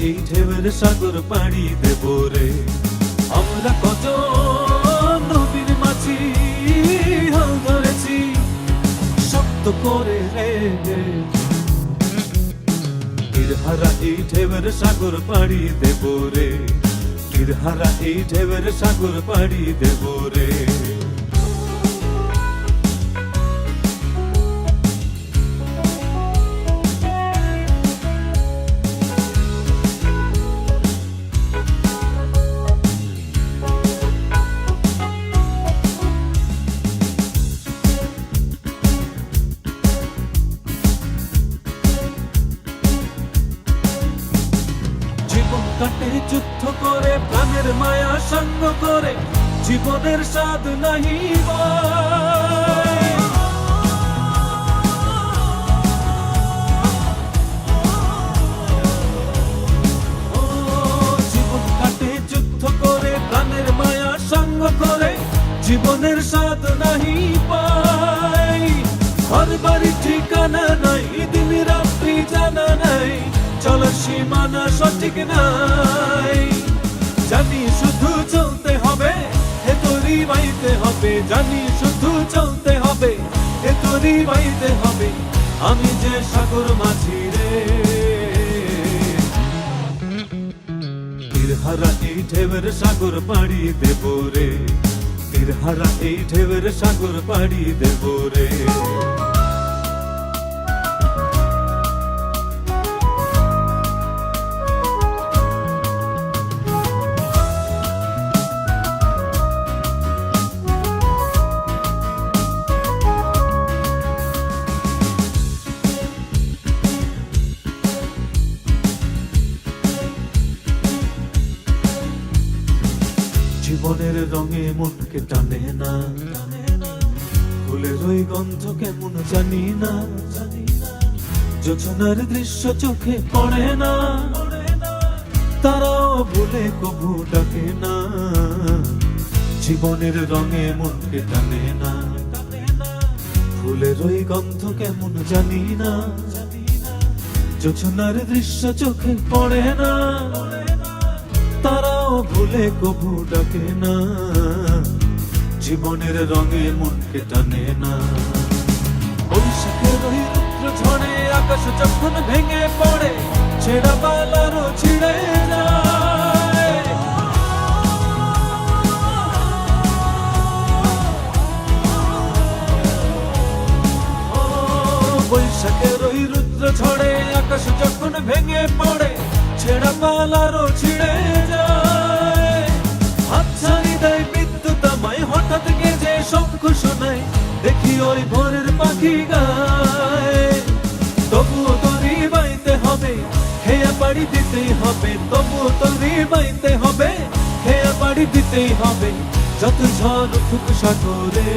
এই ঢেউয়ের সাগর পাড়ি দেব রে। আমরা কত নবীর মাঝি হাল ধরেছি শক্ত করে রে। তীরহারা এই ঢেউয়ের সাগর পাড়ি দেব রে। তীরহারা এই ঢেউয়ের সাগর পাড়ি দেব রে। কাটে যুদ্ধ করে প্রাণের মায়া সঙ্গ করে জীবনের স্বাদ নাহি জীবন কাটে যুদ্ধ করে প্রাণের মায়া সঙ্গ করে জীবনের স্বাদ নাহি পাই। ঘর বাড়ি ঠিকানা নাই দিন রাত্রি জানা নাই চলার সীমানা সঠিক নাই। জানি শুধু চলতে হবে হে তোরি বাইতে হবে। জানি শুধু চলতে হবে হে তোরি বাইতে হবে। আমি যে সাগর মাঝি রে। তীরহারা এই ঢেউয়ের সাগর পাড়ি দেব রে। তীরহারা এই ঢেউয়ের সাগর পাড়ি দেব রে। জীবনের রঙে মনকে টানে না ফুলের ওই গন্ধ কেমন জানি না। যোজনার দৃশ্য চোখে পড়ে না তারাও ভুলে কবু ডাকে না। জীবনের রঙে মনকে টানে না ফুলের ওই গন্ধ কেমন জানি না। যোজনার দৃশ্য চোখে পড়ে না তারাও ভুলে কবু ডাকে না। জীবনের রঙে মনকে টানে না। বৈশাখের ওই রুদ্র ঝড়ে আকাশ যখন ভেঙে পড়ে ছেঁড়া পালারও ছিঁড়ে যায়। বৈশাখের ওই রুদ্র ঝড়ে আকাশ যখন ভেঙে পড়ে ছেঁড়া পালারও ছিঁড়ে যায়। হাতছানি দেয় বিদ্যুৎ আমায় হঠাৎ গেজে শঙ্খ শোনায় দেখি ওই ভোরের পাখি গায়। তবুও তোরই বাইতে হবে হেয়া পাড়ি দিতেই হবে। তবুও তোরই বাইতে হবে হেয়া পাড়ি দিতেই হবে যত ঝড় উঠুক সাগরে।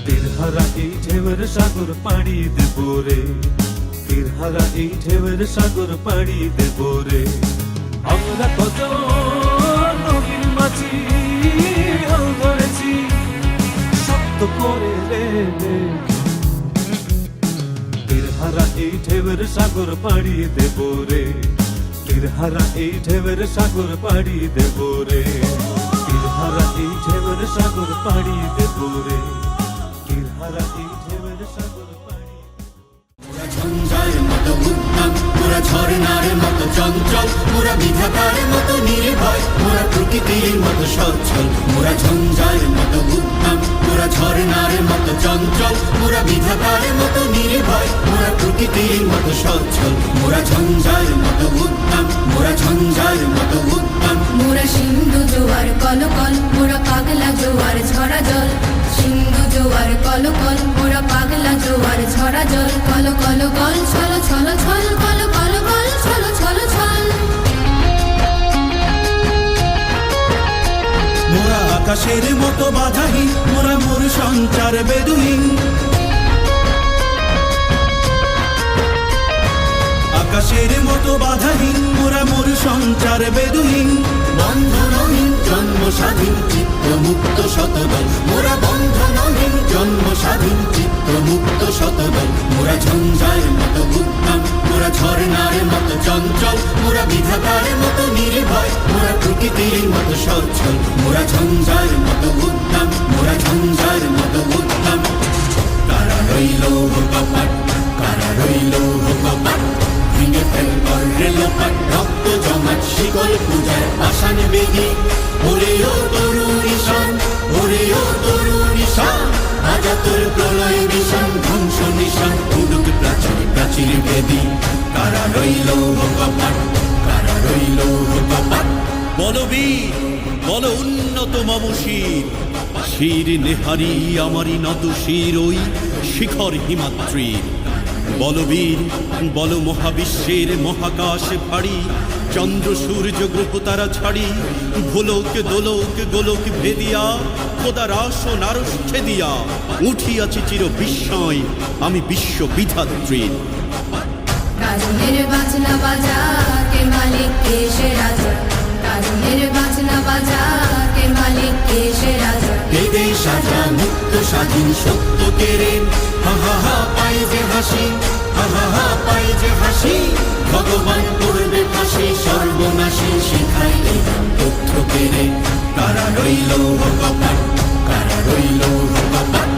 তীরহারা এই ঢেউয়ের সাগর পাড়ি দেব রে। তীরহারা এই ঢেউয়ের সাগর পাড়ি দেব রে। আমরা কত নবীর মাঝি হাল ধরেছি শক্ত করে রে। তীরহারা এই ঢেউয়ের সাগর পাড়ি দেব রে। তীরহারা এই ঢেউয়ের সাগর পাড়ি দেব রে। তীরহারা এই ঢেউয়ের সাগর পাড়ি দেব রে। তীরহারা এই ঢেউয়ের সাগর পাড়ি। ঝঞ্ঝার মতো উদ্যম মোরা ঝর্ণার মতো চঞ্চল মোরা বিধাতার মতো নির্ভয় মোরা প্রকৃতির মতো সচ্ছল। মোরা ঝঞ্ঝার মতো উদ্যম মোরা ঝর্ণার মতো চঞ্চল মোরা বিধাতার মতো নির্ভয় মোরা প্রকৃতির মতো সচ্ছল। মোরা ঝঞ্ঝার মতো উদ্যম মোরা ঝঞ্ঝার মতো উদ্যম। মোরা সিন্ধু জোয়ার কলকল মোরা পাগলা জোয়ার ঝরা জল। সিন্ধু জোয়ার কলকল মোরা পাগলা জোয়ার ঝরা জল। কল কল গল ছল ছল ছল কল কল গল ছল ছল ছল। মোরা আকাশের মতো বাধাহীন মোরা মোর সঞ্চার বেদুইন। আকাশের মতো বাধাহীন মোরা মোর সঞ্চার বেদুহীন বন্ধনহীন জন্ম স্বাধীন চিত্ত মুক্ত শতদল মোরা বন্ধনহীন জন্ম স্বাধীন চিত্ত মুক্ত শতদল মোরা ঝঞ্ঝার মতো উদ্যম মোরা ঝর্ণার মতো চঞ্চল মোরা বিধাতার মতো নির্ভয় মোরা প্রকৃতির মতো সচ্ছল মোরা ঝঞ্ঝার মতো উদ্যম মোরা ঝঞ্ঝার মতো উদ্যম কারা রইল কপাট কারা রইল কপাট ভেঙে ফেল করে লোপাট রক্ত জমাট শিকল পূজার পাষাণ বেদি ওরে ও তরুণ ঈশান ওরে ও তরুণ ঈশান আজা তোর প্রলয় বিষান ধ্বংস নিশান উডুক প্রাচীর প্রাচীর বেদি কারা রইল কপাট কারা রইল কপাট বলবীর বল উন্নত মম শির শির নেহারি আমারি নত শির ওই শিখর হিমাদ্রির বলবীর বল মহাবিশ্বের মহাকাশ ভারী চন্দ্র সূর্য গ্রহ তারা ছাড়ি ভোলক দোলক গোলক ভেদিয়া খোদার আসন আরশ ছেদিয়া উঠিয়াছি চির বিস্ময় আমি বিশ্ব বিধাত্রীর কাজনের বাজনা বাজা কে মালিক কে সে রাজা কাজনের বাজনা বাজা কে মালিক কে সে রাজা বেদে সাজা মুক্ত স্বাধীন সত্য কেড়ে হা হা হা পাই যে হাসি হা হা হা পাই যে হাসি ভগবান করবে ফাঁসি সর্বনাশী শিখাই এই তথ্য কেড়ে কারা রইল কপাট কারা রইল কপাট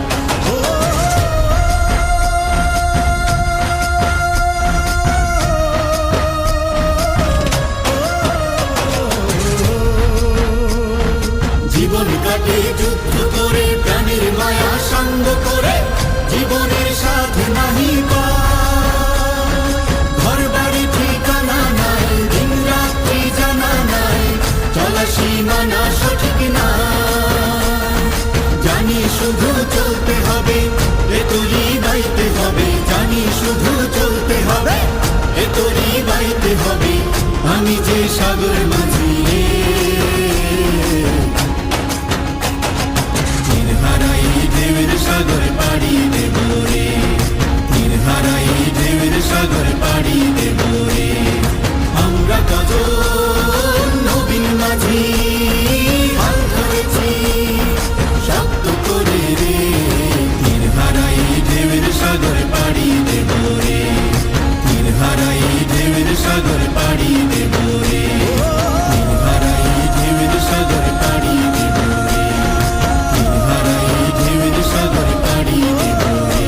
জীবন কাটে যুদ্ধ করে প্রাণের মায়া সঙ্গ করে জীবনের সাথে নাহি ঘর বাড়ি ঠিকানা নাই দিন রাত্রি জানা নাই চলা সীমানা সঠিক না জানি শুধু চলতে হবে এ তোরই বাইতে হবে জানি শুধু চলতে হবে এ তোরই বাইতে হবে আমি যে সাগর মাঝি রে ঢেউয়ের সাগর পাড়ি দেব রে তীর হারাই ঢেউয়ের সাগর পাড়ি দেব রে আমরা কজন নবীন মাঝি হাল ধরেছি শক্ত করে রে তীর হারাই ঢেউয়ের সাগর পাড়ি দেব রে তীর হারাই ঢেউয়ের সাগর পাড়ি দেব রে তীর হারাই ঢেউয়ের সাগর পাড়ি দেব রে তীর হারাই ঢেউয়ের সাগর পাড়ি দেব রে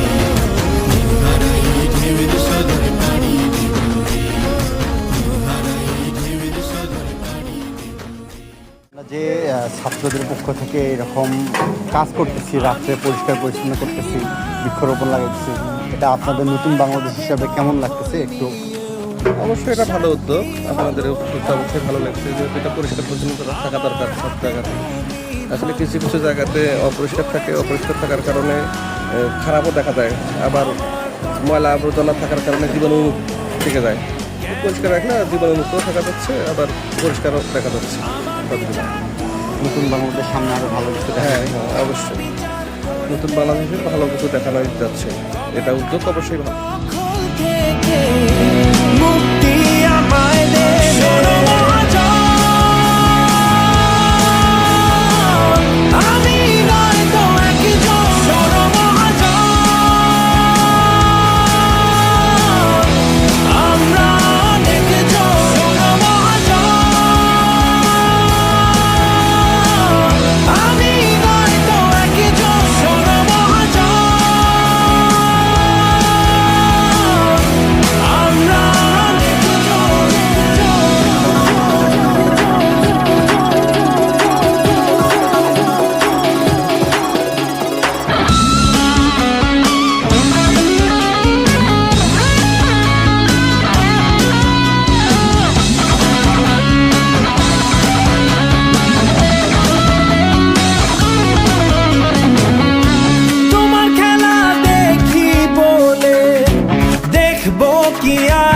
তীর হারাই ঢেউয়ের সাগর পাড়ি দেব রে তীর হারাই ঢেউয়ের সাগর পাড়ি দেব আমরা যে ছাত্রদের পক্ষ থেকে এরকম কাজ করতেছি রাত্রে পরিষ্কার পরিচ্ছন্ন করতেছি বৃক্ষরোপণ লাগাইতেছি এটা আপনাদের নতুন বাংলাদেশ হিসাবে কেমন লাগতেছে একটু অবশ্যই এটা ভালো উদ্যোগ আপনাদের উদ্যোগটা অবশ্যই ভালো লাগছে যেহেতু এটা পরিষ্কার পরিচ্ছন্ন থাকা দরকার সব জায়গাতে আসলে কিছু কিছু জায়গাতে অপরিষ্কার থাকে অপরিষ্কার থাকার কারণে খারাপও দেখা যায় আবার ময়লা আবর্জনা থাকার কারণে জীবাণু থেকে যায় পরিষ্কার রাখলে জীবাণুমুক্ত থাকা যাচ্ছে আবার পরিষ্কারও দেখা যাচ্ছে সবগুলো নতুন বাংলাদেশ সামনে আরও ভালো কিছু দেখা হ্যাঁ হ্যাঁ অবশ্যই নতুন বাংলাদেশের ভালো কিছু দেখানো যাচ্ছে এটা উদ্যোগ অবশ্যই ভালো মুক্তি আমায় দে আমি নয় তো একজন আমরা অনেকজন আমি নয় তো একজন আমরা তোমার খেলা দেখি বলে দেখবো কি আর